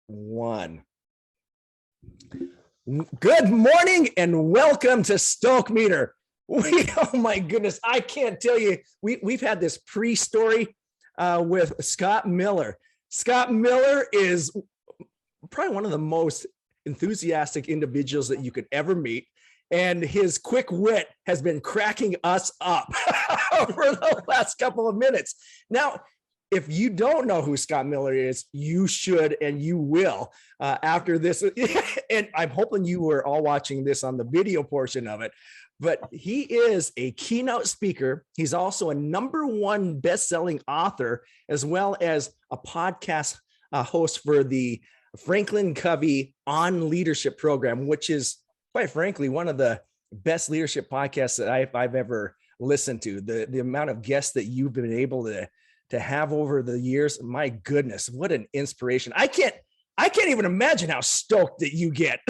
One. Good morning and welcome to Stoke Meter. Oh my goodness, I can't tell you. We've had this pre-story with Scott Miller. Scott Miller is probably one of the most enthusiastic individuals that you could ever meet. And his quick wit has been cracking us up for the last couple of minutes. Now, if you don't know who Scott Miller is, you should and you will after this. And I'm hoping you were all watching this on the video portion of it. But he is a keynote speaker. He's also a #1 best-selling author, as well as a podcast host for the FranklinCovey On Leadership program, which is, quite frankly, one of the best leadership podcasts that I've ever listened to. The amount of guests that you've been able to have over the years, my goodness, what an inspiration. I can't even imagine how stoked that you get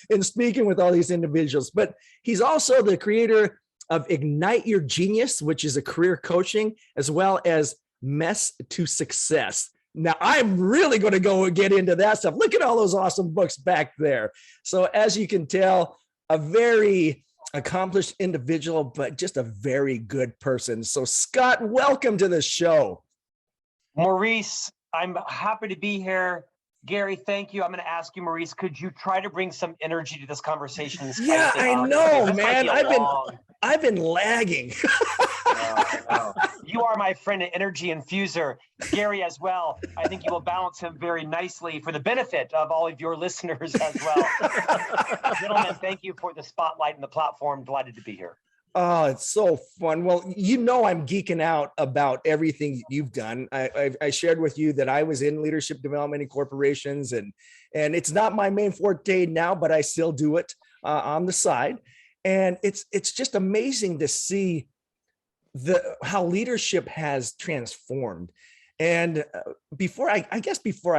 in speaking with all these individuals. But he's also the creator of Ignite Your Genius, which is a career coaching, as well as Mess to Success. Now, I'm really going to go and get into that stuff. Look at all those awesome books back there. So as you can tell, a very accomplished individual, but just a very good person. So Scott, welcome to the show. Maurice, I'm happy to be here. Gary, thank you. I'm going to ask you, Maurice, could you try to bring some energy to this conversation? Yeah, I know, man. I've been lagging. You are my friend, an energy infuser. Gary as well. I think you will balance him very nicely for the benefit of all of your listeners as well. Gentlemen, thank you for the spotlight and the platform. Delighted to be here. Oh, it's so fun. Well, you know, I'm geeking out about everything you've done. I shared with you that I was in leadership development in corporations, and it's not my main forte now, but I still do it on the side. And it's just amazing to see how leadership has transformed. And before I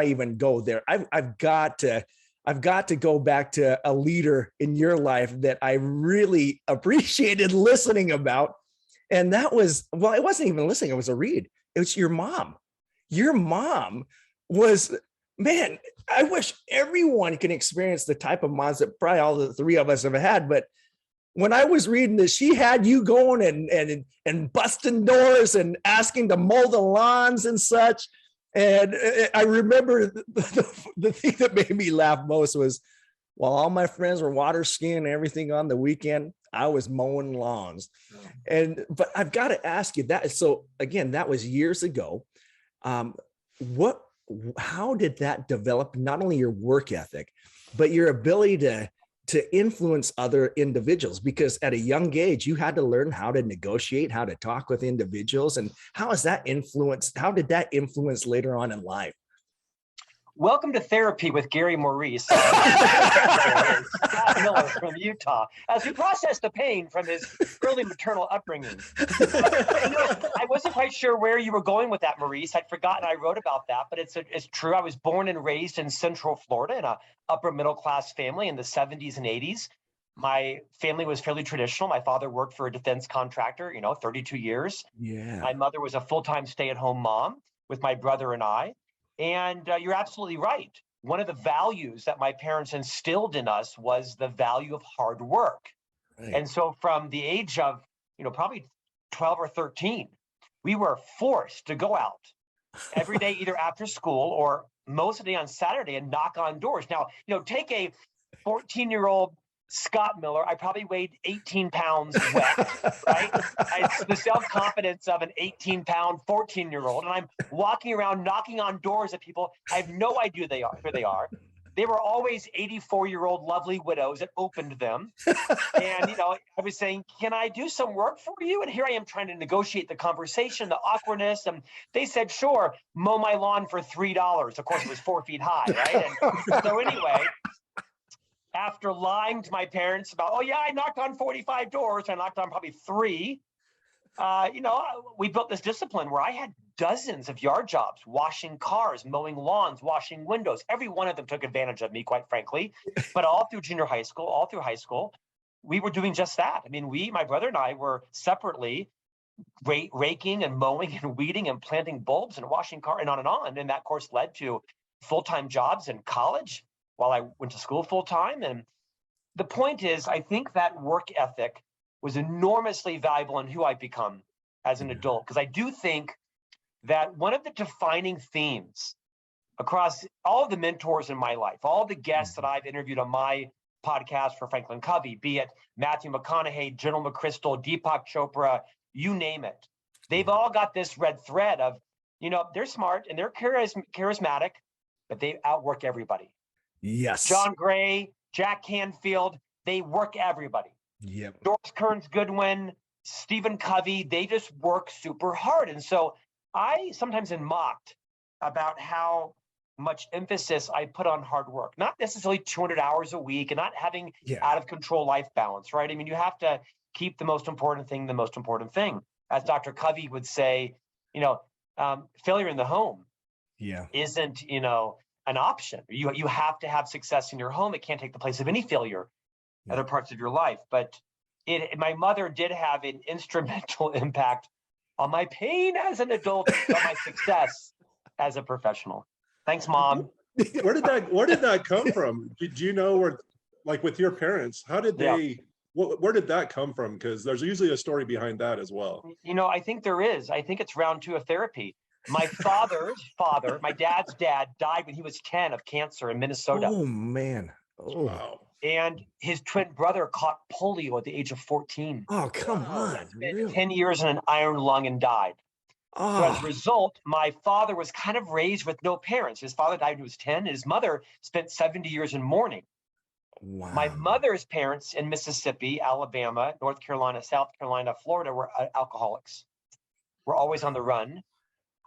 even go there, I've got to go back to a leader in your life that I really appreciated listening about. And that was, well, it wasn't even listening. It was a read. It was your mom. Your mom was, man, I wish everyone can experience the type of moms that probably all the three of us have had. But when I was reading this, she had you going and busting doors and asking to mow the lawns and such. And I remember the thing that made me laugh most was, while all my friends were water skiing and everything on the weekend, I was mowing lawns. But I've got to ask you that. So again, that was years ago. How did that develop? Not only your work ethic, but your ability to influence other individuals, because at a young age, you had to learn how to negotiate, how to talk with individuals. And how did that influence later on in life? Welcome to therapy with Gary Maurice, Scott Miller from Utah, as we process the pain from his early maternal upbringing. I wasn't quite sure where you were going with that, Maurice. I'd forgotten I wrote about that, but it's true. I was born and raised in Central Florida in a upper middle class family in the 70s and 80s. My family was fairly traditional. My father worked for a defense contractor, 32 years. Yeah. My mother was a full-time stay-at-home mom with my brother and I. And you're absolutely right. One of the values that my parents instilled in us was the value of hard work. Right. And so from the age of, probably 12 or 13, we were forced to go out every day, either after school or most of the day on Saturday, and knock on doors. Now, take a 14-year-old Scott Miller. I probably weighed 18 pounds wet, right? It's the self-confidence of an 18-pound 14-year-old. And I'm walking around knocking on doors of people. I have no idea who they are. They were always 84-year-old lovely widows that opened them. And, I was saying, can I do some work for you? And here I am trying to negotiate the conversation, the awkwardness. And they said, sure, mow my lawn for $3. Of course, it was 4 feet high, right? And so anyway, after lying to my parents about, oh yeah, I knocked on 45 doors, I knocked on probably 3. We built this discipline where I had dozens of yard jobs, washing cars, mowing lawns, washing windows. Every one of them took advantage of me, quite frankly. But all through junior high school, all through high school, we were doing just that. I mean, my brother and I were separately raking and mowing and weeding and planting bulbs and washing car and on and on. And that, of course, led to full-time jobs in college while I went to school full-time. And the point is, I think that work ethic was enormously valuable in who I've become as an adult, because I do think that one of the defining themes across all of the mentors in my life, all the guests that I've interviewed on my podcast for FranklinCovey, be it Matthew McConaughey, General McChrystal, Deepak Chopra, you name it. They've all got this red thread of, they're smart and they're charismatic, but they outwork everybody. Yes. John Gray, Jack Canfield, they work everybody. Yep. Doris Kearns Goodwin, Stephen Covey, they just work super hard. And so I sometimes am mocked about how much emphasis I put on hard work, not necessarily 200 hours a week and not having out of control life balance, right? I mean, you have to keep the most important thing. As Dr. Covey would say, failure in the home isn't, an option. You have to have success in your home. It can't take the place of any failure in other parts of your life. But my mother did have an instrumental impact on my pain as an adult, on my success as a professional. Thanks, Mom. Where did that come from? Do you know where, like with your parents, how did they, where did that come from? Because there's usually a story behind that as well. I think there is. I think it's round 2 of therapy. My father's father, my dad's dad, died when he was 10 of cancer in Minnesota. Oh, man. Oh. Wow. And his twin brother caught polio at the age of 14. Oh, come on. Really? 10 years in an iron lung and died. So as a result, my father was kind of raised with no parents. His father died when he was 10. And his mother spent 70 years in mourning. Wow. My mother's parents in Mississippi, Alabama, North Carolina, South Carolina, Florida were alcoholics. We're always on the run.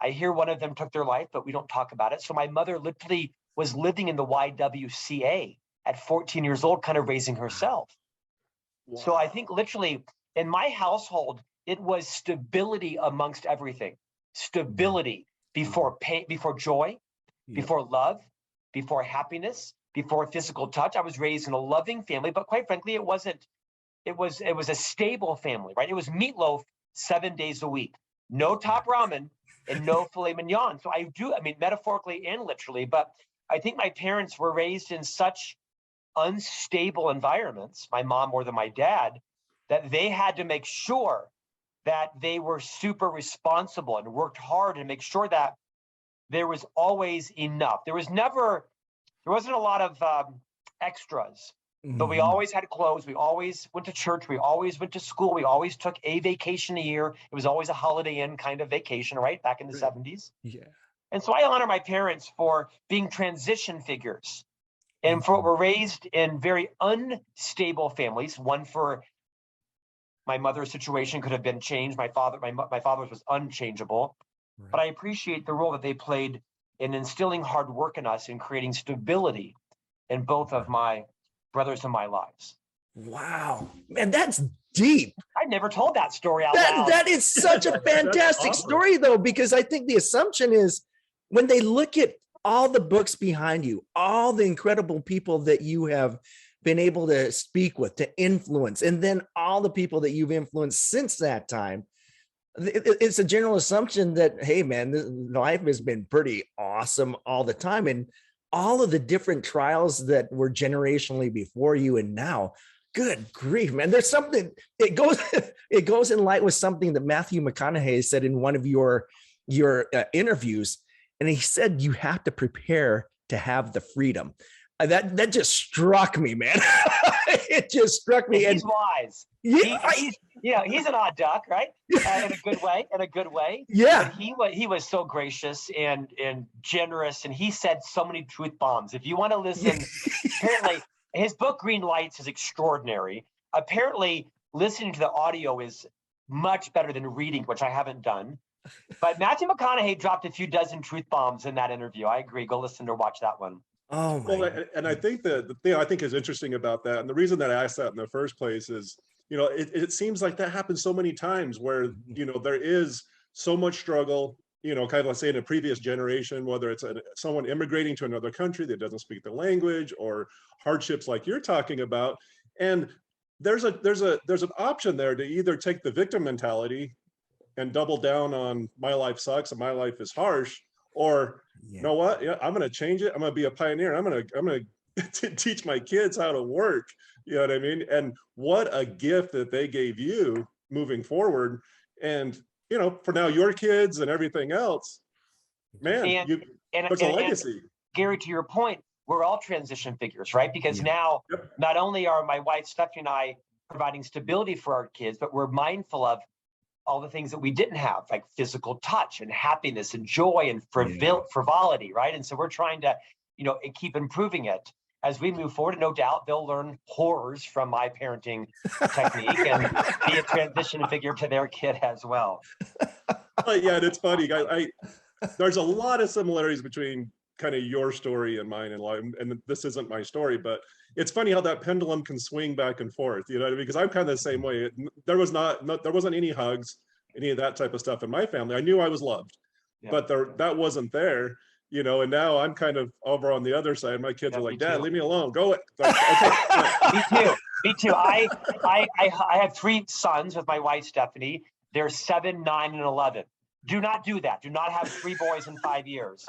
I hear one of them took their life, but we don't talk about it. So my mother literally was living in the YWCA at 14 years old, kind of raising herself. Wow. So I think literally in my household, it was stability amongst everything. Stability before pain, before joy, before love, before happiness, before physical touch. I was raised in a loving family, but quite frankly, it was a stable family, right? It was meatloaf 7 days a week, no top ramen and no filet mignon. So I mean, metaphorically and literally, but I think my parents were raised in such unstable environments, my mom more than my dad, that they had to make sure that they were super responsible and worked hard and make sure that there was always enough. There wasn't a lot of extras, but we always had clothes. We always went to church. We always went to school. We always took a vacation a year. It was always a Holiday Inn kind of vacation, right? Back in the 70s. Yeah. And so I honor my parents for being transition figures and for what were raised in very unstable families. One for my mother's situation could have been changed. My father's was unchangeable. Right. But I appreciate the role that they played in instilling hard work in us and creating stability in both of my brothers and my lives. Wow, man, that's deep. I never told that story out loud. That is such a fantastic story, though, because I think the assumption is when they look at all the books behind you, all the incredible people that you have been able to speak with, to influence, and then all the people that you've influenced since that time, it's a general assumption that, hey, man, life has been pretty awesome all the time. And all of the different trials that were generationally before you and now, good grief, man. There's something, it goes in light with something that Matthew McConaughey said in one of your interviews. And he said, you have to prepare to have the freedom. That just struck me, man. It just struck me. He's wise. Yeah, he's an odd duck, right? In a good way. Yeah. But he was so gracious and generous, and he said so many truth bombs. If you want to listen, apparently his book Green Lights is extraordinary. Apparently, listening to the audio is much better than reading, which I haven't done. But Matthew McConaughey dropped a few dozen truth bombs in that interview. I agree. Go listen or watch that one. Oh my. Well, and I think the thing I think is interesting about that, and the reason that I asked that in the first place is, it seems like that happens so many times where, there is so much struggle, kind of, let's say in a previous generation, whether it's someone immigrating to another country that doesn't speak the language or hardships like you're talking about. And there's an option there to either take the victim mentality and double down on my life sucks and my life is harsh, or you know what? Yeah, I'm going to change it. I'm going to be a pioneer. I'm going to teach my kids how to work. You know what I mean? And what a gift that they gave you moving forward. And, you know, for now, your kids and everything else, man, there's a legacy. And Gary, to your point, we're all transition figures, right? Because now, not only are my wife, Stephanie, and I providing stability for our kids, but we're mindful of all the things that we didn't have, like physical touch and happiness and joy and frivolity, right? And so we're trying to, you know, keep improving it as we move forward. And no doubt they'll learn horrors from my parenting technique and be a transition figure to their kid as well. Yeah, and it's funny, guys. There's a lot of similarities between kind of your story and mine in life, and this isn't my story, but it's funny how that pendulum can swing back and forth, you know what I mean? Because I'm kind of the same way. There wasn't any hugs, any of that type of stuff in my family. I knew I was loved, but that wasn't there, you know. And now I'm kind of over on the other side. My kids are like, Dad, leave me alone. Go. Like, okay. Me too. I have 3 sons with my wife, Stephanie. They're 7, 9, and 11. Do not do that. Do not have 3 boys in 5 years.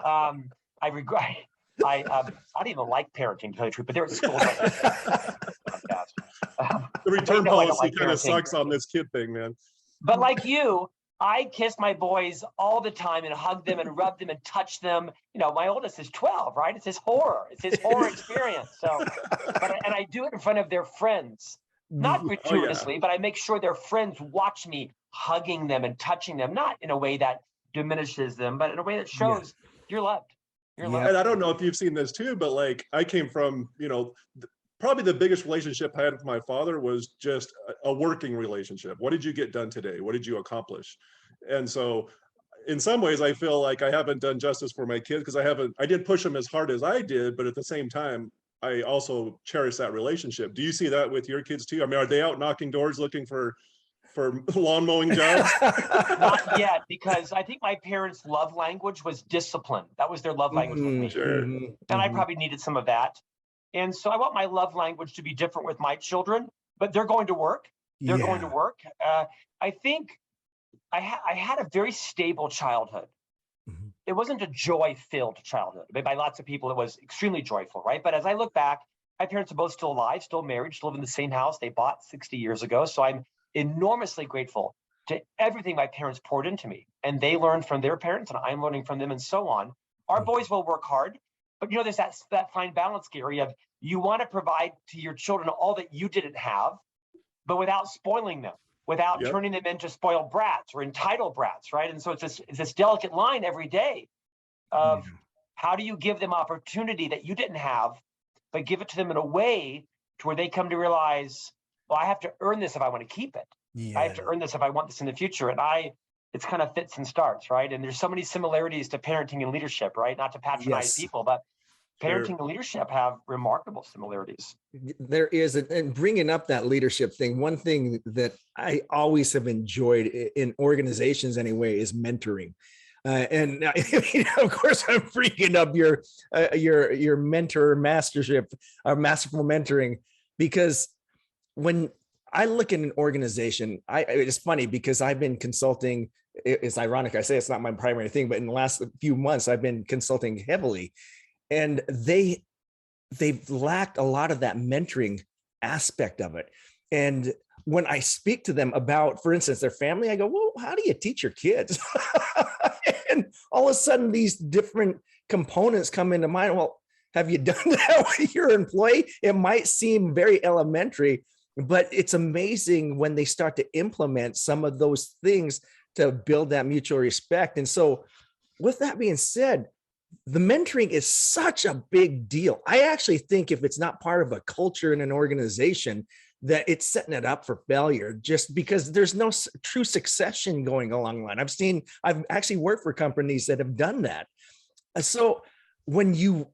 I regret. I don't even like parenting, to tell you the truth, but they're at school. The return policy kind of sucks on this kid thing, man. But like you, I kiss my boys all the time and hug them and rub them and touch them. You know, my oldest is 12, right? It's his horror. It's his horror experience. So, and I do it in front of their friends, not gratuitously, but I make sure their friends watch me hugging them and touching them, not in a way that diminishes them, but in a way that shows you're loved. You're loved. And I don't know if you've seen this too, but like I came from, you know, probably the biggest relationship I had with my father was just a working relationship. What did you get done today? What did you accomplish? And so in some ways I feel like I haven't done justice for my kids because I did push them as hard as I did, but at the same time, I also cherish that relationship. Do you see that with your kids too? I mean, are they out knocking doors looking for lawn mowing jobs? Not yet, because I think my parents' love language was discipline. That was their love language with me. Sure. And I probably needed some of that. And so I want my love language to be different with my children, but they're going to work. They're going to work. I think I had a very stable childhood. It wasn't a joy-filled childhood. By lots of people, it was extremely joyful, right? But as I look back, my parents are both still alive, still married, still live in the same house they bought 60 years ago. So I'm enormously grateful to everything my parents poured into me, and they learned from their parents and I'm learning from them and so on. Our boys will work hard, but you know, there's that fine balance, Gary, of you want to provide to your children all that you didn't have, but without spoiling them, without turning them into spoiled brats or entitled brats, right? And so it's this delicate line every day of how do you give them opportunity that you didn't have, but give it to them in a way to where they come to realize, well, I have to earn this if I want to keep it. I have to earn this if I want this in the future. And it's kind of fits and starts, right? And there's so many similarities to parenting and leadership, right? Not to patronize people, but parenting and leadership have remarkable similarities. There is, and bringing up that leadership thing, one thing that I always have enjoyed in organizations anyway is mentoring. And I mean, of course, I'm bringing up your mentor mastership, masterful mentoring, because when I look at an organization, it's funny because I've been consulting. It's ironic I say it's not my primary thing, but in the last few months, I've been consulting heavily, and they've lacked a lot of that mentoring aspect of it. And when I speak to them about, for instance, their family, I go, well, how do you teach your kids? And all of a sudden, these different components come into mind. Well, have you done that with your employee? It might seem very elementary, but it's amazing when they start to implement some of those things to build that mutual respect. And so with that being said, the mentoring is such a big deal. I actually think if it's not part of a culture in an organization, that it's setting it up for failure, just because there's no true succession going along the line. I've actually worked for companies that have done that. So when you,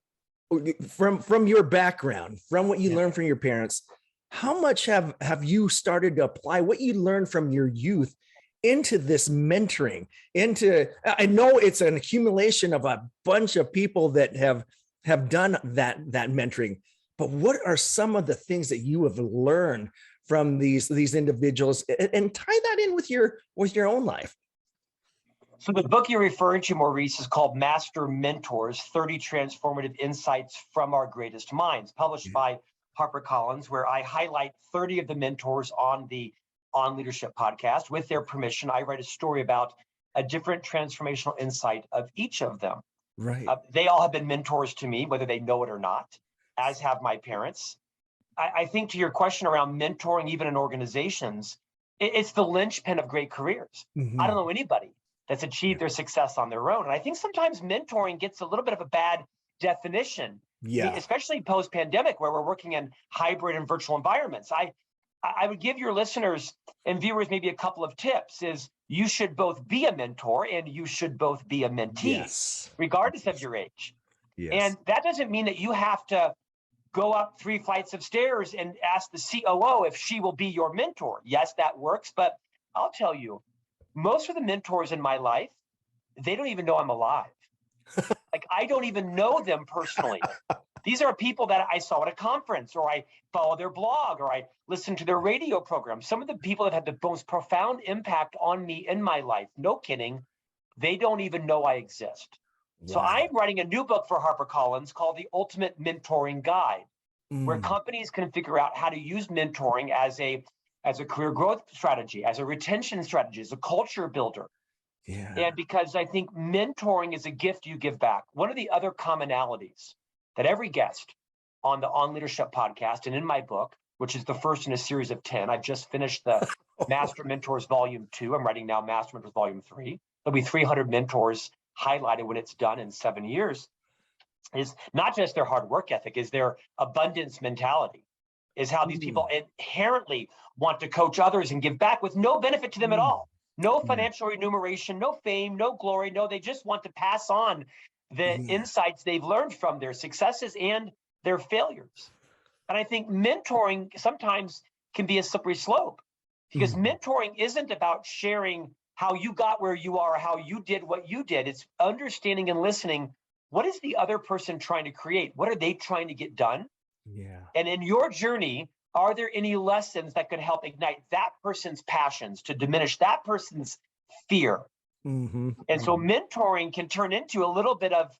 from your background, from what you learned from your parents, how much have you started to apply what you learned from your youth into this mentoring? I know it's an accumulation of a bunch of people that have done that mentoring, but what are some of the things that you have learned from these individuals, and tie that in with your own life? So the book you're referring to, Maurice, is called Master Mentors, 30 Transformative Insights from Our Greatest Minds, published by HarperCollins, where I highlight 30 of the mentors on the On Leadership podcast. With their permission, I write a story about a different transformational insight of each of them. Right. They all have been mentors to me, whether they know it or not, as have my parents. I think to your question around mentoring, even in organizations, it's the linchpin of great careers. I don't know anybody that's achieved their success on their own. And I think sometimes mentoring gets a little bit of a bad definition, especially post-pandemic, where we're working in hybrid and virtual environments. I would give your listeners and viewers maybe a couple of tips. Is you should both be a mentor and you should both be a mentee, regardless of your age. And that doesn't mean that you have to go up 3 flights of stairs and ask the COO if she will be your mentor. Yes, that works. But I'll tell you, most of the mentors in my life, they don't even know I'm alive. Like, I don't even know them personally. These are people that I saw at a conference, or I follow their blog, or I listen to their radio program. Some of the people that have the most profound impact on me in my life, no kidding, they don't even know I exist. Wow. So I'm writing a new book for HarperCollins called The Ultimate Mentoring Guide, where companies can figure out how to use mentoring as a career growth strategy, as a retention strategy, as a culture builder. And because I think mentoring is a gift you give back. One of the other commonalities that every guest on the On Leadership podcast and in my book, which is the first in a series of 10, I've just finished the Master Mentors Volume 2. I'm writing now Master Mentors Volume 3. There'll be 300 mentors highlighted when it's done in 7 years. Is not just their hard work ethic, is their abundance mentality, is how these people inherently want to coach others and give back with no benefit to them at all. No financial remuneration, no fame, no glory. No, they just want to pass on the insights they've learned from their successes and their failures. And I think mentoring sometimes can be a slippery slope, because mentoring isn't about sharing how you got where you are, or how you did what you did. It's understanding and listening. What is the other person trying to create? What are they trying to get done? And in your journey, are there any lessons that could help ignite that person's passions, to diminish that person's fear? And so mentoring can turn into a little bit of,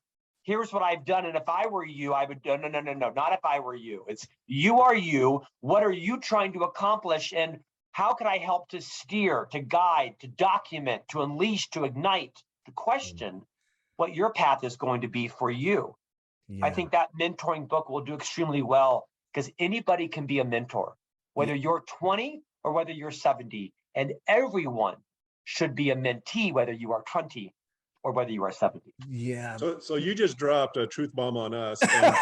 here's what I've done, and if I were you, I would do, no, not if I were you. It's you are you. What are you trying to accomplish? And how can I help to steer, to guide, to document, to unleash, to ignite, to question what your path is going to be for you? I think that mentoring book will do extremely well, because anybody can be a mentor, whether you're 20 or whether you're 70, and everyone should be a mentee, whether you are 20 or whether you are 70. So you just dropped a truth bomb on us. And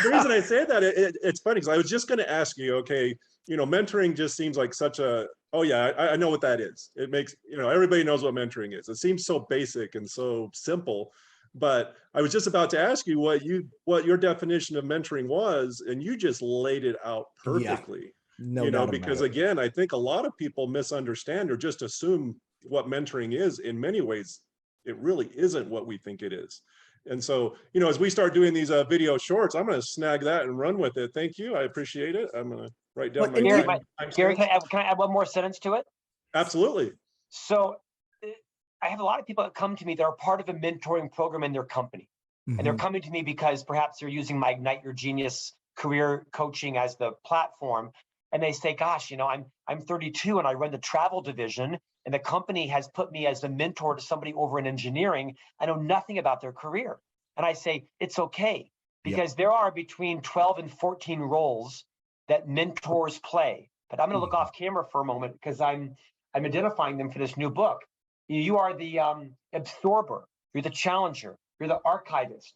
the reason I say that, it's funny, because I was just going to ask you, okay, mentoring just seems like such a, I know what that is. It makes, everybody knows what mentoring is. It seems so basic and so simple. But I was just about to ask you what your definition of mentoring was, and you just laid it out perfectly. Because again, I think a lot of people misunderstand or just assume what mentoring is. In many ways, it really isn't what we think it is. And so, as we start doing these video shorts, I'm going to snag that and run with it. Thank you. I appreciate it. I'm going to write down my Gary, can I add one more sentence to it? Absolutely. So I have a lot of people that come to me that are part of a mentoring program in their company. And they're coming to me because perhaps they're using my Ignite Your Genius career coaching as the platform. And they say, gosh, I'm 32 and I run the travel division, and the company has put me as a mentor to somebody over in engineering. I know nothing about their career. And I say, it's okay, because there are between 12 and 14 roles that mentors play. But I'm going to look off camera for a moment, because I'm identifying them for this new book. You are the absorber, you're the challenger, you're the archivist,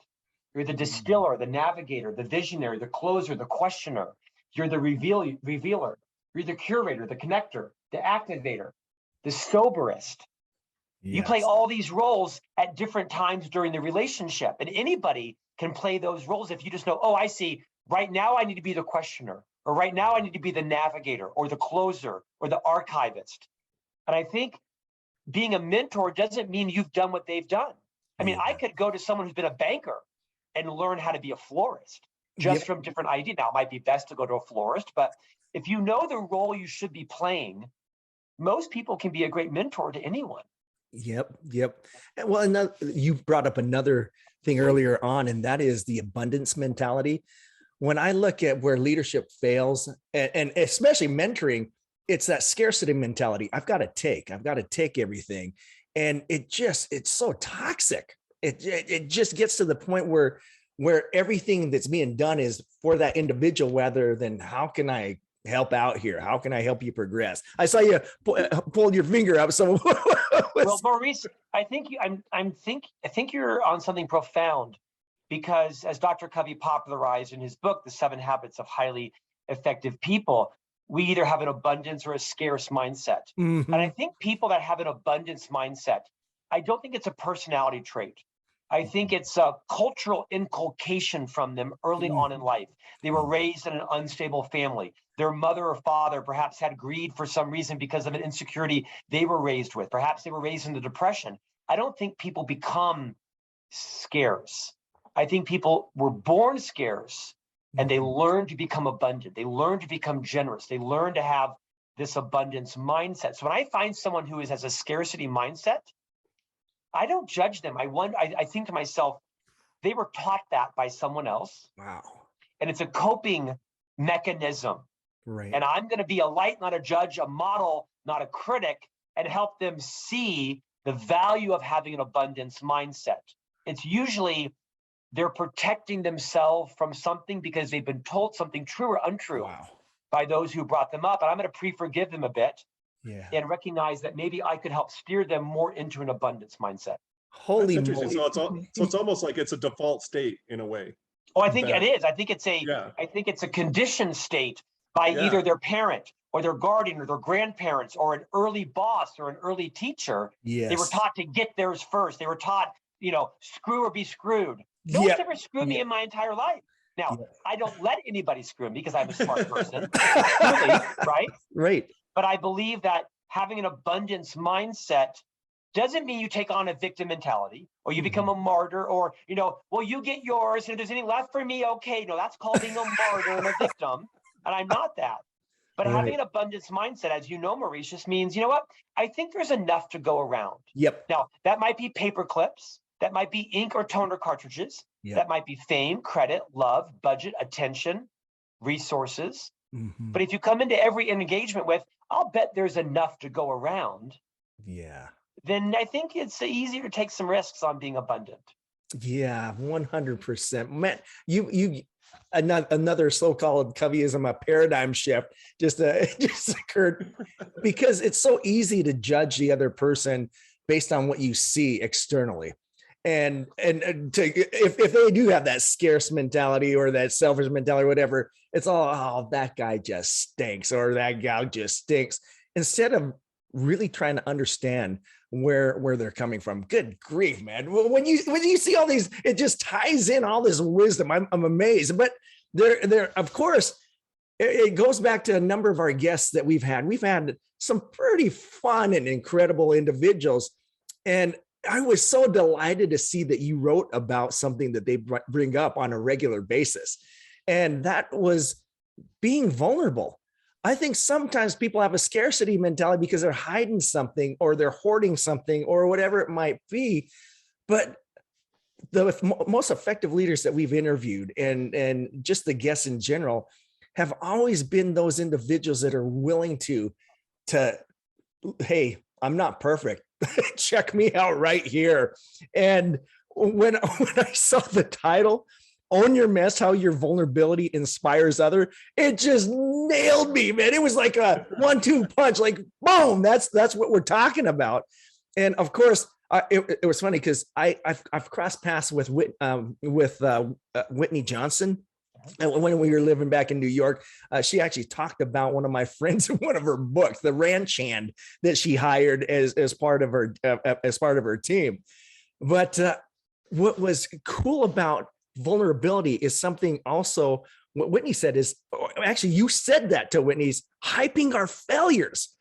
you're the distiller, the navigator, the visionary, the closer, the questioner, you're the revealer, you're the curator, the connector, the activator, the soberist. You play all these roles at different times during the relationship, and anybody can play those roles if you just know, oh, I see, right now I need to be the questioner, or right now I need to be the navigator, or the closer, or the archivist. And I think being a mentor doesn't mean you've done what they've done. I mean, I could go to someone who's been a banker and learn how to be a florist. just from different ideas. Now, it might be best to go to a florist, but if you know the role you should be playing, most people can be a great mentor to anyone. Yep. Well, you brought up another thing earlier on, and that is the abundance mentality. When I look at where leadership fails, and especially mentoring, it's that scarcity mentality. I've got to take everything. And it's so toxic. It just gets to the point where everything that's being done is for that individual, rather than how can I help out here? How can I help you progress? I saw you pulled your finger up. So well, Maurice, I think you're on something profound, because as Dr. Covey popularized in his book, The 7 Habits of Highly Effective People, we either have an abundance or a scarce mindset. Mm-hmm. And I think people that have an abundance mindset, I don't think it's a personality trait. I think it's a cultural inculcation from them early on in life. They were raised in an unstable family. Their mother or father perhaps had greed for some reason because of an insecurity they were raised with. Perhaps they were raised in the Depression. I don't think people become scarce. I think people were born scarce, and they learn to become abundant. They learn to become generous. They learn to have this abundance mindset. So when I find someone who has a scarcity mindset, I don't judge them. I think to myself, they were taught that by someone else. Wow. And it's a coping mechanism. Right. And I'm going to be a light, not a judge, a model, not a critic, and help them see the value of having an abundance mindset. It's usually they're protecting themselves from something because they've been told something true or untrue by those who brought them up. And I'm going to pre-forgive them a bit. And recognize that maybe I could help steer them more into an abundance mindset. Holy moly. So it's almost like it's a default state in a way. Oh, I think it is. I think it's a conditioned state by either their parent or their guardian or their grandparents or an early boss or an early teacher. Yes. They were taught to get theirs first. They were taught, screw or be screwed. No one's ever screwed me in my entire life. Now, I don't let anybody screw me because I'm a smart person. Clearly, right? Right. But I believe that having an abundance mindset doesn't mean you take on a victim mentality or you become a martyr or, well, you get yours. And if there's any left for me, okay. No, that's called being a martyr and a victim. And I'm not that. But having an abundance mindset, as you know, Maurice, just means, you know what? I think there's enough to go around. Yep. Now, that might be paper clips. That might be ink or toner cartridges. Yep. That might be fame, credit, love, budget, attention, resources. Mm-hmm. But if you come into every engagement with, I'll bet there's enough to go around. Yeah. Then I think it's easier to take some risks on being abundant. Yeah, 100%. Man, you another so-called Coveyism, a paradigm shift just occurred because it's so easy to judge the other person based on what you see externally. And if they do have that scarce mentality or that selfish mentality or whatever, it's all, oh, that guy just stinks or that gal just stinks, instead of really trying to understand where they're coming from. Good grief, man. When you see all these, it just ties in all this wisdom. I'm amazed. But there, of course, it goes back to a number of our guests that we've had. We've had some pretty fun and incredible individuals. And I was so delighted to see that you wrote about something that they bring up on a regular basis. And that was being vulnerable. I think sometimes people have a scarcity mentality because they're hiding something or they're hoarding something or whatever it might be. But the most effective leaders that we've interviewed and just the guests in general have always been those individuals that are willing to, hey, I'm not perfect. Check me out right here. And when I saw the title, Own Your Mess, How Your Vulnerability Inspires Others, it just nailed me, man. It was like a 1-2 punch, like boom, that's what we're talking about. And of course, it was funny because I've crossed paths with Whitney Johnson. And when we were living back in New York, she actually talked about one of my friends in one of her books, the ranch hand that she hired as part of her team. But what was cool about vulnerability is something also what Whitney said is, actually, you said that to Whitney's, hyping our failures.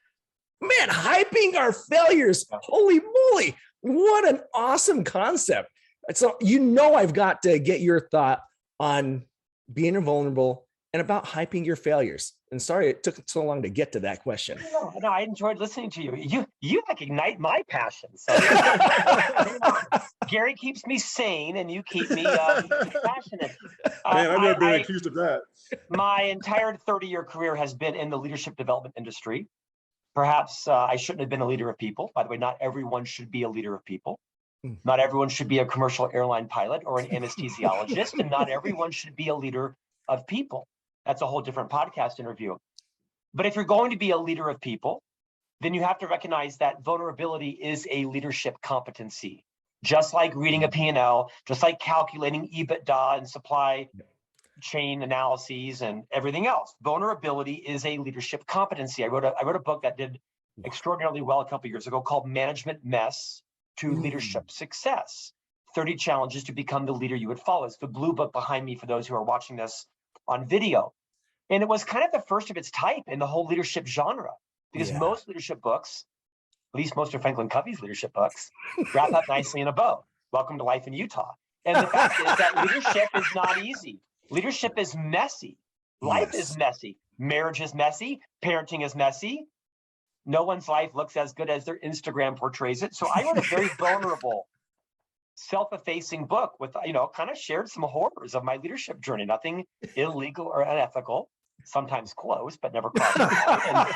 Man, hyping our failures. Holy moly. What an awesome concept. So, I've got to get your thought on being vulnerable, and about hyping your failures? And sorry it took so long to get to that question. No, I enjoyed listening to you. You like ignite my passion. So Gary keeps me sane, and you keep me passionate. Man, I've never been accused of that. My entire 30-year career has been in the leadership development industry. Perhaps I shouldn't have been a leader of people. By the way, not everyone should be a leader of people. Not everyone should be a commercial airline pilot or an anesthesiologist, and not everyone should be a leader of people. That's a whole different podcast interview. But if you're going to be a leader of people, then you have to recognize that vulnerability is a leadership competency. Just like reading a P&L, just like calculating EBITDA and supply chain analyses and everything else. Vulnerability is a leadership competency. I wrote a book that did extraordinarily well a couple of years ago called Management Mess to Leadership Success. 30 Challenges to Become the Leader You Would Follow. It's the blue book behind me for those who are watching this on video. And it was kind of the first of its type in the whole leadership genre, because most leadership books, at least most of FranklinCovey's leadership books, wrap up nicely in a bow. Welcome to life in Utah. And the fact is that leadership is not easy. Leadership is messy. Life is messy. Marriage is messy. Parenting is messy. No one's life looks as good as their Instagram portrays it. So I wrote a very vulnerable, self-effacing book with, kind of shared some horrors of my leadership journey. Nothing illegal or unethical, sometimes close, but never crossed the line.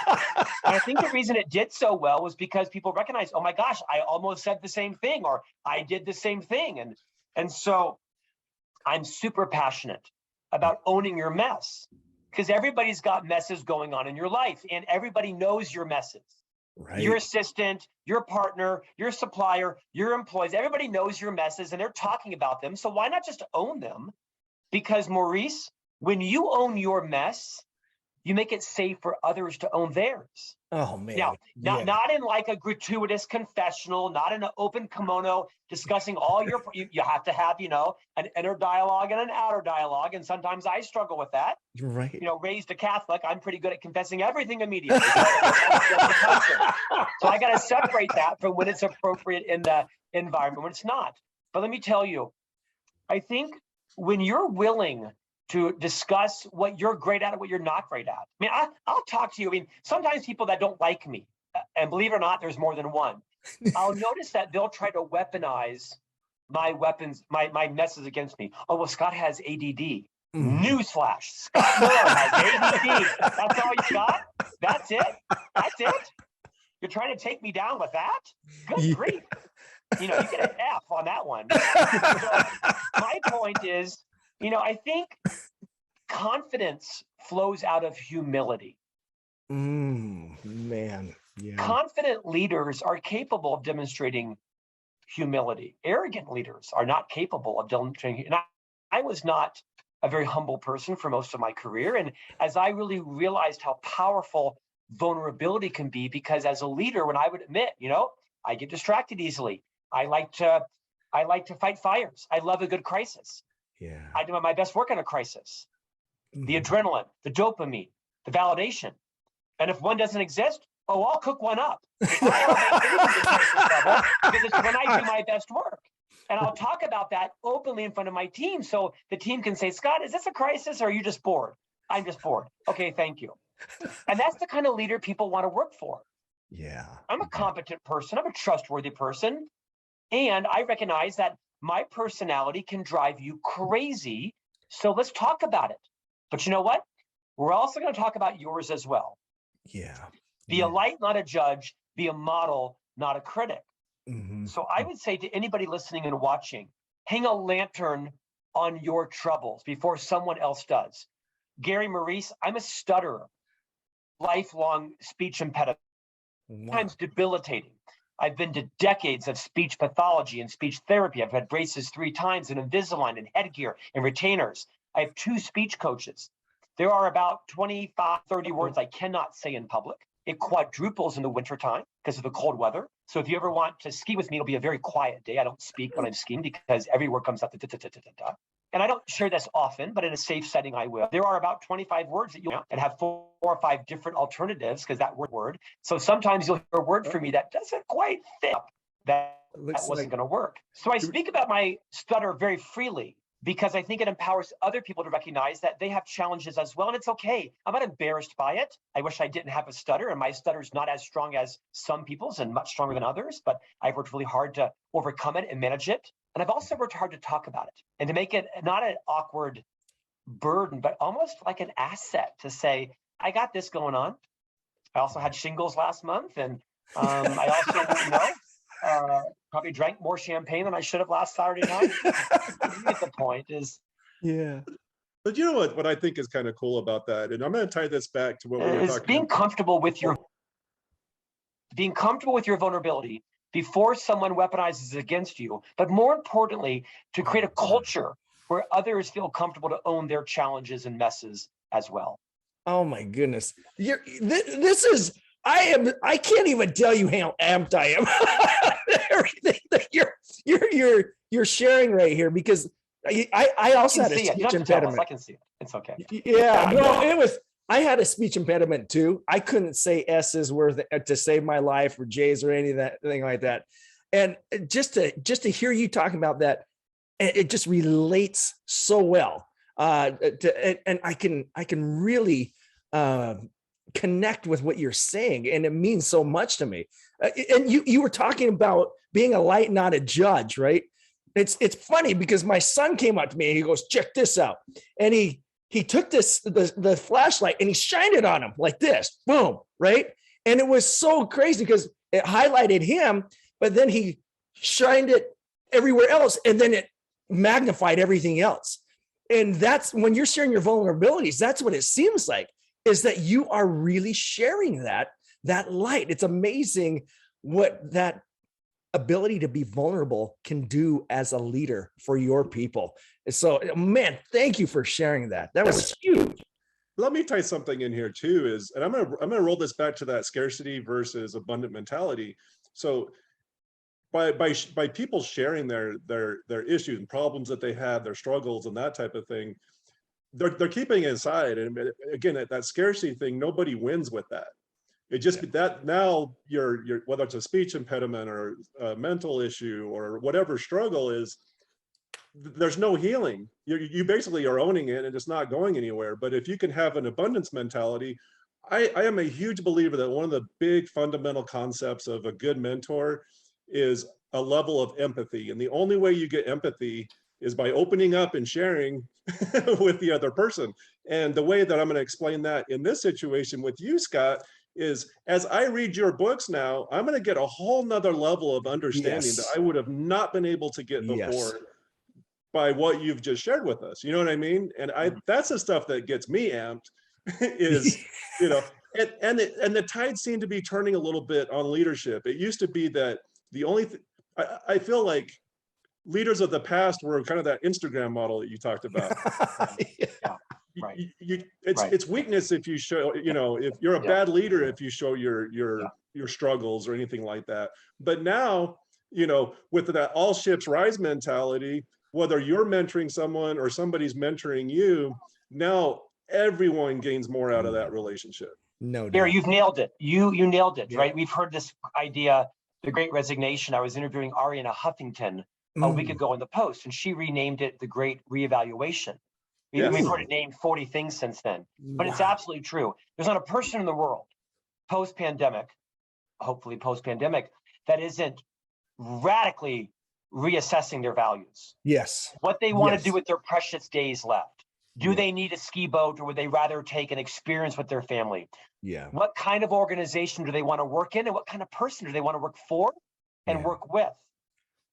And I think the reason it did so well was because people recognized, oh my gosh, I almost said the same thing, or I did the same thing. And so I'm super passionate about owning your mess, because everybody's got messes going on in your life, and everybody knows your messes. Right. Your assistant, your partner, your supplier, your employees, everybody knows your messes and they're talking about them. So why not just own them? Because Maurice, when you own your mess, you make it safe for others to own theirs. Oh, man. Now, not in like a gratuitous confessional, not in an open kimono discussing all your, you have to have, an inner dialogue and an outer dialogue. And sometimes I struggle with that. You're right. Raised a Catholic, I'm pretty good at confessing everything immediately. So I got to separate that from when it's appropriate in the environment, when it's not. But let me tell you, I think when you're willing to discuss what you're great at and what you're not great at. I mean, I'll talk to you. Sometimes people that don't like me, and believe it or not, there's more than one. I'll notice that they'll try to weaponize my weapons, my messes against me. Oh, well, Scott has ADD. Newsflash, Scott Miller has ADD. That's all you got? That's it? You're trying to take me down with that? Good grief. You get an F on that one. So my point is, I think confidence flows out of humility. Man. Yeah. Confident leaders are capable of demonstrating humility. Arrogant leaders are not capable of demonstrating. And I was not a very humble person for most of my career. And as I really realized how powerful vulnerability can be, because as a leader, when I would admit, I get distracted easily. I like to fight fires. I love a good crisis. Yeah. I do my best work in a crisis. The adrenaline, the dopamine, the validation. And if one doesn't exist, I'll cook one up. Because it's when I do my best work. And I'll talk about that openly in front of my team. So the team can say, Scott, is this a crisis or are you just bored? I'm just bored. Okay, thank you. And that's the kind of leader people want to work for. Yeah. I'm a competent person. I'm a trustworthy person. And I recognize that my personality can drive you crazy. So let's talk about it. But you know what? We're also going to talk about yours as well. Yeah. Be a light, not a judge. Be a model, not a critic. So I would say to anybody listening and watching, hang a lantern on your troubles before someone else does. Gary, Maurice, I'm a stutterer. Lifelong speech impediment. Sometimes debilitating. I've been to decades of speech pathology and speech therapy. I've had braces 3 times and Invisalign and headgear and retainers. I have 2 speech coaches. There are about 25, 30 words I cannot say in public. It quadruples in the wintertime because of the cold weather. So if you ever want to ski with me, it'll be a very quiet day. I don't speak when I'm skiing because every word comes out. And I don't share this often, but in a safe setting, I will. There are about 25 words that you'll and have 4 or 5 different alternatives because that word. So sometimes you'll hear a word from me that doesn't quite fit. That wasn't going to work. So I speak about my stutter very freely because I think it empowers other people to recognize that they have challenges as well. And it's okay. I'm not embarrassed by it. I wish I didn't have a stutter, and my stutter is not as strong as some people's and much stronger than others, but I've worked really hard to overcome it and manage it. And I've also worked hard to talk about it and to make it not an awkward burden, but almost like an asset to say, I got this going on. I also had shingles last month, and I also, probably drank more champagne than I should have last Saturday night. You get the point is. Yeah. But you know what I think is kind of cool about that, and I'm going to tie this back to what we were Is talking being about. Being comfortable with your vulnerability before someone weaponizes it against you, but more importantly, to create a culture where others feel comfortable to own their challenges and messes as well. Oh my goodness. This is, I can't even tell you how amped I am. Everything that you're sharing right here, because I also had a speech impediment. I can see it. It's okay. Yeah, well, I had a speech impediment too. I couldn't say S's worth to save my life, or J's, or anything like that. And just to hear you talking about that, it just relates so well. And I can really connect with what you're saying, and it means so much to me. And you were talking about being a light, not a judge, right? It's funny because my son came up to me and he goes, check this out. And he took the flashlight and he shined it on him like this, boom, right? And it was so crazy because it highlighted him, but then he shined it everywhere else, and then it magnified everything else. And that's when you're sharing your vulnerabilities, that's what it seems like, is that you are really sharing that light. It's amazing what that ability to be vulnerable can do as a leader for your people. So, man, thank you for sharing that. That was huge. Let me tie something in here too, and I'm gonna roll this back to that scarcity versus abundant mentality. So by people sharing their issues and problems that they have, their struggles and that type of thing, they're keeping it inside. And again, that scarcity thing, nobody wins with that. It just that now you're whether it's a speech impediment or a mental issue or whatever struggle is, there's no healing. You basically are owning it and it's not going anywhere. But if you can have an abundance mentality, I am a huge believer that one of the big fundamental concepts of a good mentor is a level of empathy. And the only way you get empathy is by opening up and sharing with the other person. And the way that I'm going to explain that in this situation with you, Scott, is as I read your books now, I'm going to get a whole nother level of understanding that I would have not been able to get before by what you've just shared with us. You know what I mean? And that's the stuff that gets me amped is, you know, and the tide seemed to be turning a little bit on leadership. It used to be that the only I feel like leaders of the past were kind of that Instagram model that you talked about. Right. It's weakness if you show, you know, if you're a bad leader, if you show your struggles or anything like that. But now, you know, with that all ships rise mentality, whether you're mentoring someone or somebody's mentoring you, now everyone gains more out of that relationship. No doubt. Gary, you've nailed it. You nailed it, right? We've heard this idea, the Great Resignation. I was interviewing Arianna Huffington a week ago in the Post, and she renamed it the Great Reevaluation. We've heard it named 40 things since then, but it's absolutely true. There's not a person in the world post-pandemic, hopefully post-pandemic, that isn't radically reassessing their values. Yes. What they want to do with their precious days left. Do they need a ski boat, or would they rather take an experience with their family? Yeah. What kind of organization do they want to work in, and what kind of person do they want to work for and work with?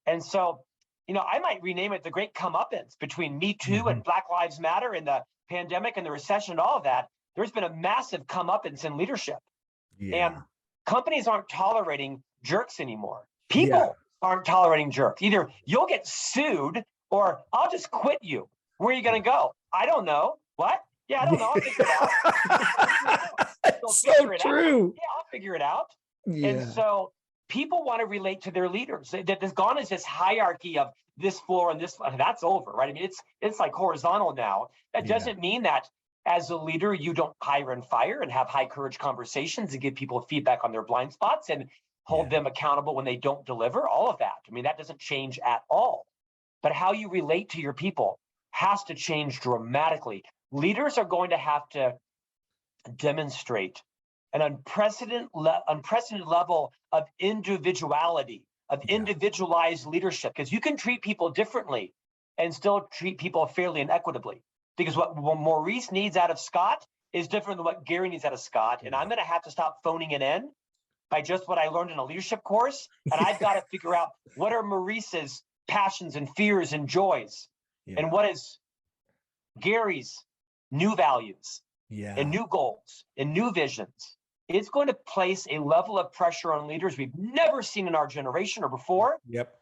And so, you know, I might rename it the Great Comeuppance between Me Too and Black Lives Matter and the pandemic and the recession and all of that. There's been a massive comeuppance in leadership. And companies aren't tolerating jerks anymore. People aren't tolerating jerks. Either you'll get sued or I'll just quit you. Where are you going to go? I don't know. What? Yeah, I don't know. I'll figure it out. That's so true. Yeah, I'll figure it out. And so people want to relate to their leaders. There's gone as this hierarchy of this floor and this, that's over, right? I mean, it's like horizontal now. That doesn't mean that as a leader, you don't hire and fire and have high courage conversations and give people feedback on their blind spots and hold them accountable when they don't deliver, all of that. I mean, that doesn't change at all. But how you relate to your people, has to change dramatically. Leaders are going to have to demonstrate an unprecedented level of individuality, of individualized leadership, because you can treat people differently and still treat people fairly and equitably. Because what Maurice needs out of Scott is different than what Gary needs out of Scott. And I'm going to have to stop phoning it in by just what I learned in a leadership course. And I've got to figure out what are Maurice's passions and fears and joys, and what is Gary's new values and new goals and new visions. It's going to place a level of pressure on leaders we've never seen in our generation or before. Yep.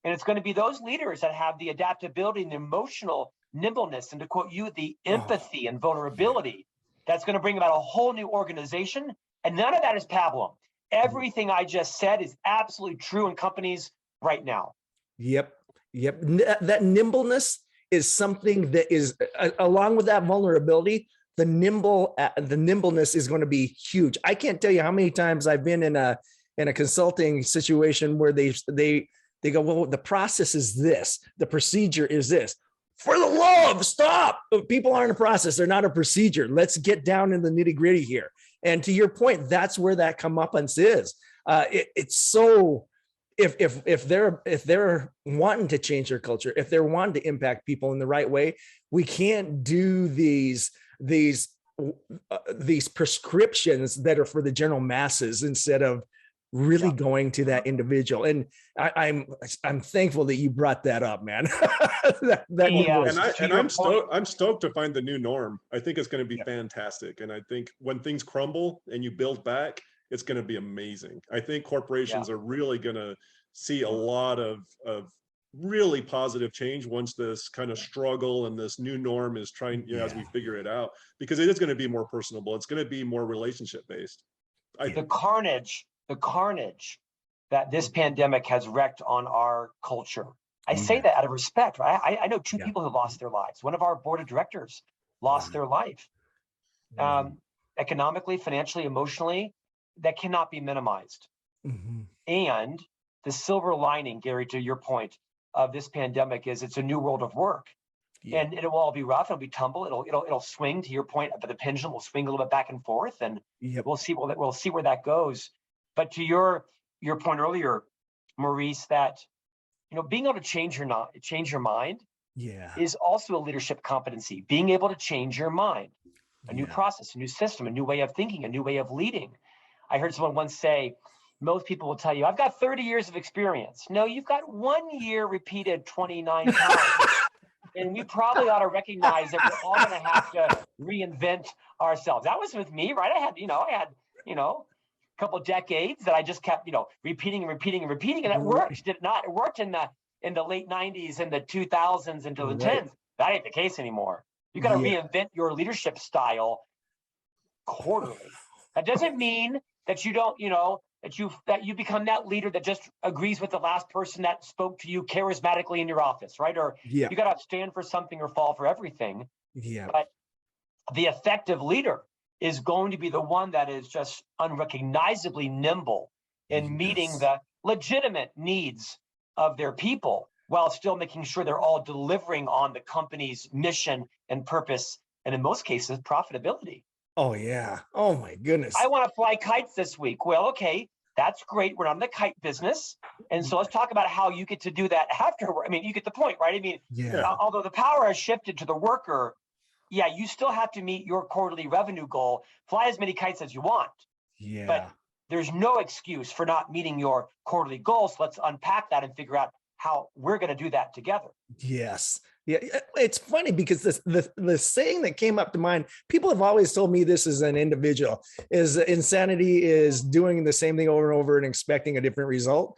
And it's going to be those leaders that have the adaptability and the emotional nimbleness, and to quote you, the empathy and vulnerability that's going to bring about a whole new organization. And none of that is pablum. Everything I just said is absolutely true in companies right now. Yep. That nimbleness is something that is, along with that vulnerability, the nimbleness is going to be huge. I can't tell you how many times I've been in a consulting situation where they go, well, the process is this, the procedure is this. For the love, stop. People aren't a process. They're not a procedure. Let's get down in the nitty gritty here. And to your point, that's where that comeuppance is. It's so, if they're wanting to change their culture, if they're wanting to impact people in the right way, we can't do these prescriptions that are for the general masses instead of really going to that individual. And I'm thankful that you brought that up, man. I'm stoked to find the new norm. I think it's going to be fantastic. And I think when things crumble and you build back, it's going to be amazing. I think corporations are really going to see a lot of really positive change once this kind of struggle and this new norm is trying, as we figure it out, because it is going to be more personable. It's going to be more relationship based. The carnage that this pandemic has wreaked on our culture. I say that out of respect, right? I know two people who lost their lives. One of our board of directors lost their life. Economically, financially, emotionally, that cannot be minimized. And the silver lining, Gary, to your point, of this pandemic is it's a new world of work. And it will all be rough. It'll be tumble. It'll swing, to your point, but the pendulum will swing a little bit back and forth, and we'll see where that goes. But to your point earlier, Maurice, that being able to change your mind is also a leadership competency. Being able to change your mind, a new process, a new system, a new way of thinking, a new way of leading. I heard someone once say, most people will tell you, I've got 30 years of experience. No, you've got 1 year repeated 29 times. And we probably ought to recognize that we're all going to have to reinvent ourselves. That was with me, right? I had a couple of decades that I just kept, repeating, and it worked. Did it not? It worked in the late 90s and the 2000s into the 10s. That ain't the case anymore. You got to reinvent your leadership style quarterly. That doesn't mean that you don't, that you become that leader that just agrees with the last person that spoke to you charismatically in your office, right? Or you got to stand for something or fall for everything. But the effective leader is going to be the one that is just unrecognizably nimble in meeting the legitimate needs of their people, while still making sure they're all delivering on the company's mission and purpose, and in most cases, profitability. Oh, yeah. Oh, my goodness. I want to fly kites this week. Well, okay, that's great. We're not in the kite business. And so let's talk about how you get to do that afterward. I mean, you get the point, right? I mean, although the power has shifted to the worker, you still have to meet your quarterly revenue goal. Fly as many kites as you want. But there's no excuse for not meeting your quarterly goals. So let's unpack that and figure out how we're going to do that together. Yes. Yeah, it's funny because the saying that came up to mind, people have always told me this as an individual, is insanity is doing the same thing over and over and expecting a different result.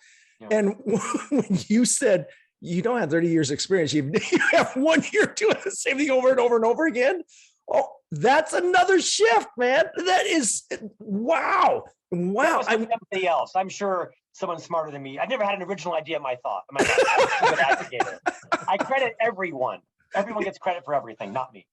And when you said you don't have 30 years experience, you have 1 year doing the same thing over and over and over again. Oh, that's another shift, man. That is, wow. Somebody else. I'm sure someone smarter than me. I've never had an original idea in my thought. I credit everyone. Everyone gets credit for everything, not me.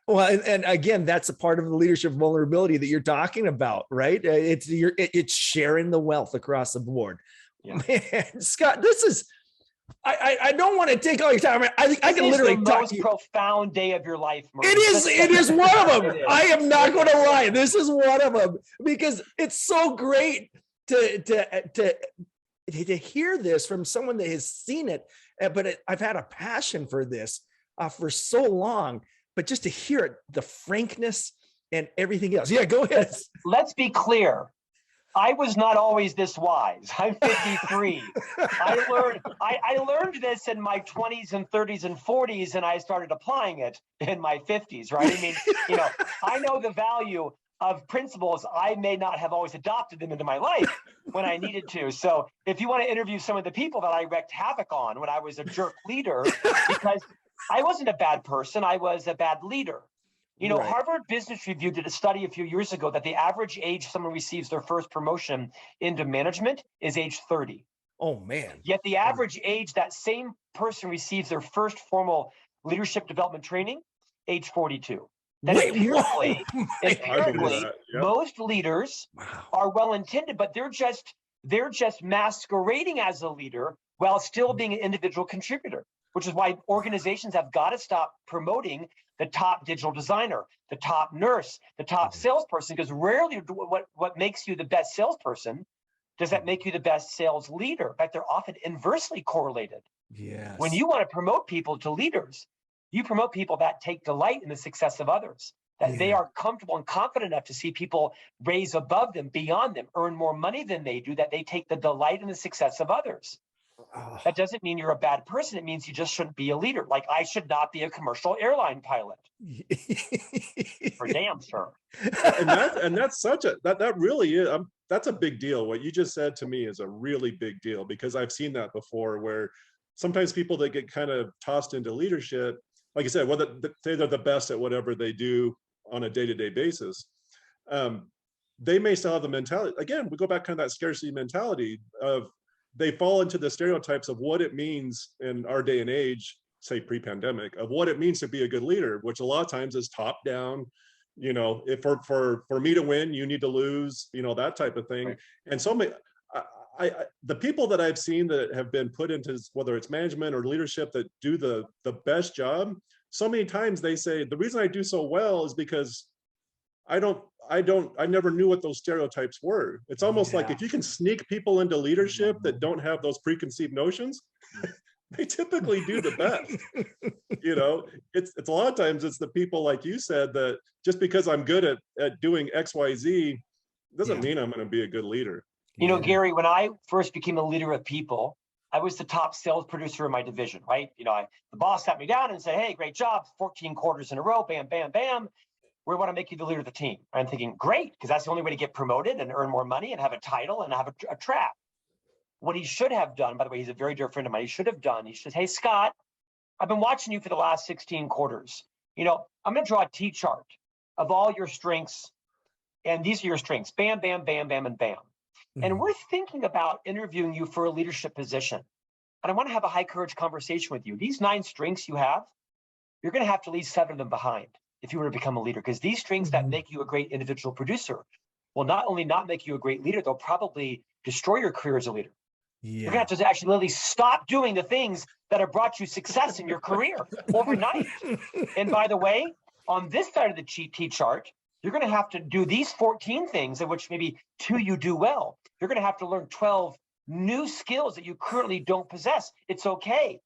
Well, and again, that's a part of the leadership vulnerability that you're talking about, right? It's sharing the wealth across the board. Man, Scott, this is I don't want to take all your time. I can literally the talk most to you. profound day of your life, Maurice. It is one of them. I am not going to lie. Is. This is one of them because it's so great to hear this from someone that has seen it. But I've had a passion for this for so long, but just to hear it, the frankness and everything else. Yeah, go ahead. Let's be clear. I was not always this wise. I'm 53. I learned this in my 20s and 30s and 40s, and I started applying it in my 50s, right? I mean, I know the value of principles. I may not have always adopted them into my life when I needed to. So if you want to interview some of the people that I wreaked havoc on when I was a jerk leader, because I wasn't a bad person, I was a bad leader. Right. Harvard Business Review did a study a few years ago that the average age someone receives their first promotion into management is age 30. Oh, man. Yet the average age that same person receives their first formal leadership development training, age 42. Empirically, most leaders are well-intended, but they're just masquerading as a leader while still being an individual contributor, which is why organizations have got to stop promoting the top digital designer, the top nurse, the top salesperson, because rarely what makes you the best salesperson does that make you the best sales leader. In fact, they're often inversely correlated. Yes. When you want to promote people to leaders, you promote people that take delight in the success of others, that they are comfortable and confident enough to see people raise above them, beyond them, earn more money than they do, that they take the delight in the success of others. That doesn't mean you're a bad person. It means you just shouldn't be a leader. Like I should not be a commercial airline pilot. For damn sure. And that's such a that really is that's a big deal. What you just said to me is a really big deal, because I've seen that before, where sometimes people that get kind of tossed into leadership, like I said, whether they're the best at whatever they do on a day-to-day basis, they may still have the mentality. Again, we go back kind of that scarcity mentality of they fall into the stereotypes of what it means in our day and age, say pre-pandemic, of what it means to be a good leader, which a lot of times is top down. If for me to win, you need to lose, that type of thing. Right. And so many, the people that I've seen that have been put into, whether it's management or leadership, that do the best job, so many times they say, the reason I do so well is because I never knew what those stereotypes were. It's almost like if you can sneak people into leadership that don't have those preconceived notions, they typically do the best. It's a lot of times it's the people, like you said, that just because I'm good at doing XYZ doesn't mean I'm going to be a good leader. Gary, when I first became a leader of people, I was the top sales producer in my division, right? The boss sat me down and said, "Hey, great job, 14 quarters in a row, bam, bam, bam. We want to make you the leader of the team." I'm thinking, great, because that's the only way to get promoted and earn more money and have a title and have a track. What he should have done, by the way, he's a very dear friend of mine. He should, "Hey, Scott, I've been watching you for the last 16 quarters. I'm going to draw a T-chart of all your strengths, and these are your strengths, bam, bam, bam, bam, and bam. And we're thinking about interviewing you for a leadership position. And I want to have a high courage conversation with you. These 9 strengths you have, you're going to have to leave 7 of them behind if you were to become a leader, because these strengths that make you a great individual producer will not only not make you a great leader, they'll probably destroy your career as a leader. You're going to have to actually literally stop doing the things that have brought you success in your career overnight. And by the way, on this side of the T-chart, you're going to have to do these 14 things, of which maybe 2 you do well. You're going to have to learn 12 new skills that you currently don't possess. It's okay.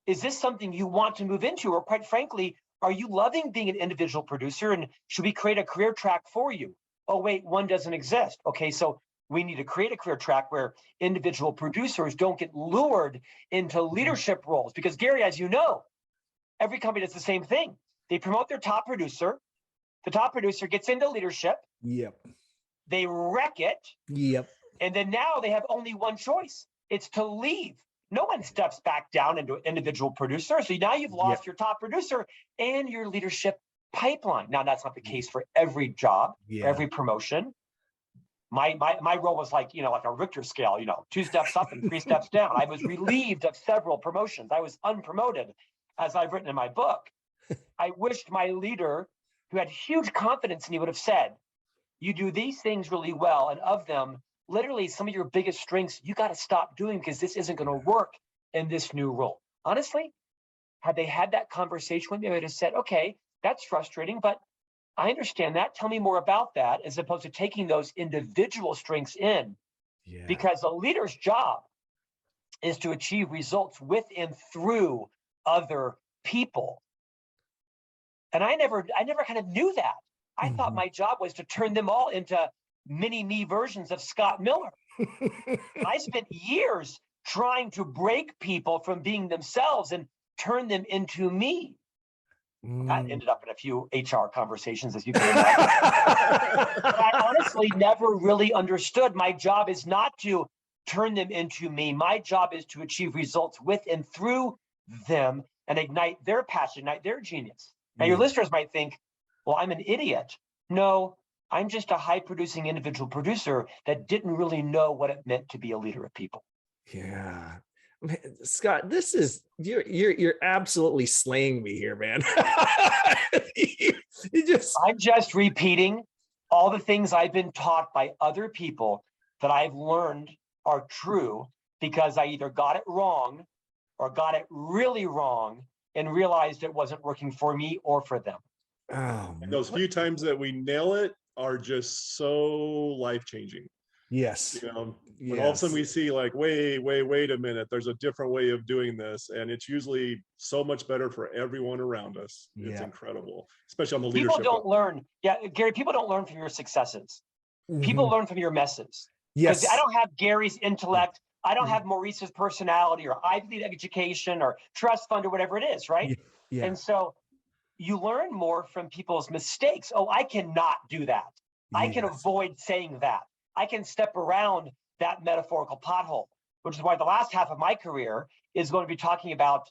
Is this something you want to move into? Or quite frankly, are you loving being an individual producer, and should we create a career track for you? Oh, wait, one doesn't exist. Okay, so we need to create a career track where individual producers don't get lured into leadership roles. Because Gary, as you know, every company does the same thing. They promote their top producer. The top producer gets into leadership. Yep. They wreck it. Yep. And then now they have only one choice. It's to leave. No one steps back down into individual producer. So now you've lost your top producer and your leadership pipeline. Now, that's not the case for every job, every promotion. My role was like a Richter scale, 2 steps up and 3 steps down. I was relieved of several promotions. I was unpromoted, as I've written in my book. I wished my leader, who had huge confidence in me, would have said, "You do these things really well, and of them, literally some of your biggest strengths, you got to stop doing because this isn't going to work in this new role. Honestly, had they had that conversation with me, they would have said, okay, that's frustrating, but I understand that. Tell me more about that, as opposed to taking those individual strengths in. Yeah. Because a leader's job is to achieve results with and through other people. And I never kind of knew that. I thought my job was to turn them all into mini me versions of Scott Miller. I spent years trying to break people from being themselves and turn them into me. I ended up in a few HR conversations, as you can imagine. But I honestly never really understood. My job is not to turn them into me. My job is to achieve results with and through them and ignite their passion, ignite their genius. Now, your listeners might think, well, I'm an idiot. No, I'm just a high-producing individual producer that didn't really know what it meant to be a leader of people. Yeah. Man, Scott, you're absolutely slaying me here, man. I'm just repeating all the things I've been taught by other people that I've learned are true, because I either got it wrong or got it really wrong and realized it wasn't working for me or for them. Oh, and those few times that we nail it are just so life-changing. Yes. You know, when all of a sudden we see like, wait a minute, there's a different way of doing this. And it's usually so much better for everyone around us. It's incredible, especially on the leadership. People don't learn. Yeah, Gary, people don't learn from your successes. People learn from your messes. Yes. Because I don't have Gary's intellect. I don't have Maurice's personality or Ivy League education or trust fund or whatever it is, right? Yeah. And so you learn more from people's mistakes. Oh, I cannot do that. I can avoid saying that. I can step around that metaphorical pothole, which is why the last half of my career is going to be talking about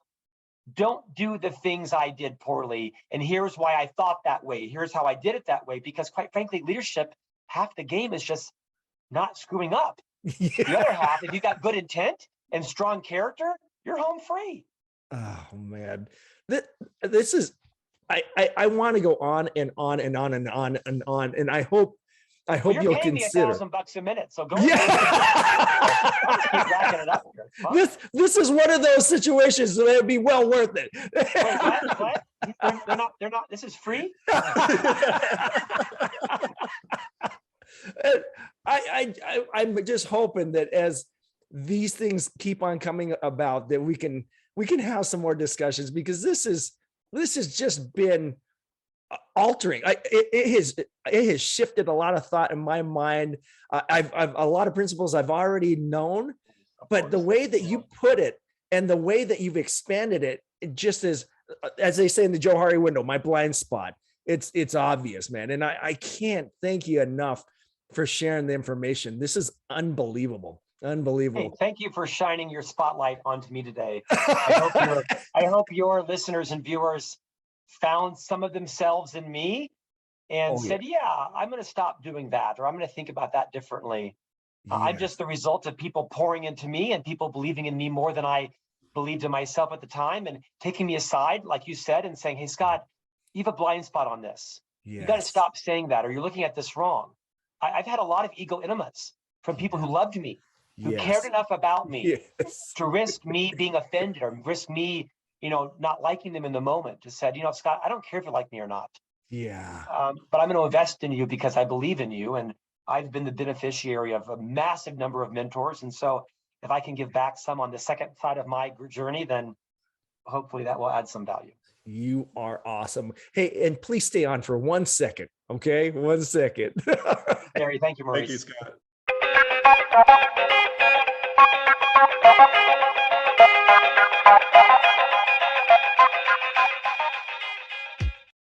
don't do the things I did poorly. And here's why I thought that way. Here's how I did it that way. Because quite frankly, leadership, half the game is just not screwing up. The other half, if you got good intent and strong character, you're home free. Oh man, this is, I want to go on and on and on and on and on, and I hope you're you'll paying consider. me $1,000 a minute, so go. Yeah. Keep racking it up here. This is one of those situations that would be well worth it. Wait, what? They're not. This is free. I'm just hoping that as these things keep on coming about, that we can have some more discussions, because this has just been altering. It has shifted a lot of thought in my mind. I've a lot of principles I've already known, but the way that you put it and the way that you've expanded it just as they say in the Joe Hardy window, my blind spot. It's obvious, man. And I can't thank you enough for sharing the information. This is unbelievable. Unbelievable. Hey, thank you for shining your spotlight onto me today. I hope your listeners and viewers found some of themselves in me and said, yeah, I'm going to stop doing that, or I'm going to think about that differently. I'm just the result of people pouring into me and people believing in me more than I believed in myself at the time, and taking me aside, like you said, and saying, hey, Scott, you have a blind spot on this. You got to stop saying that, or you're looking at this wrong. I've had a lot of ego enemas from people who loved me, who cared enough about me to risk me being offended or risk me, not liking them in the moment, to said, Scott, I don't care if you like me or not. But I'm going to invest in you because I believe in you. And I've been the beneficiary of a massive number of mentors. And so if I can give back some on the second side of my journey, then hopefully that will add some value. You are awesome. Hey, and please stay on for 1 second. Okay. 1 second. Gary, thank you, Maurice. Thank you, Scott.